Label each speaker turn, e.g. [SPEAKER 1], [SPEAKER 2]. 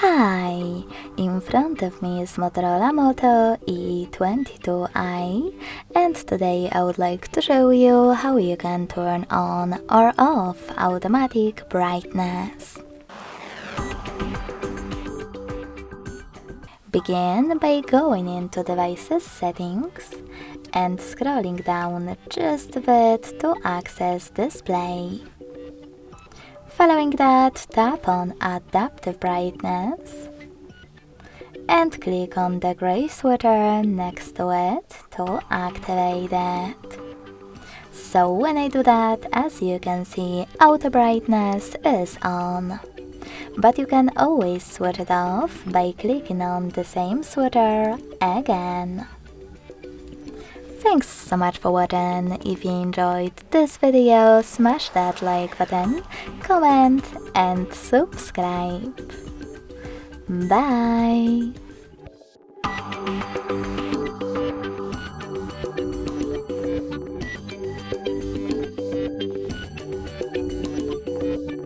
[SPEAKER 1] Hi! In front of me is Motorola Moto E22i, and today I would like to show you how you can turn on or off automatic brightness. Begin by going into Devices Settings and scrolling down just a bit to access Display. Following that, tap on Adaptive Brightness and click on the gray sweater next to it to activate it. So when I do that, as you can see, auto brightness is on. But you can always switch it off by clicking on the same sweater again. Thanks so much for watching. If you enjoyed this video, smash that like button, comment and subscribe. Bye!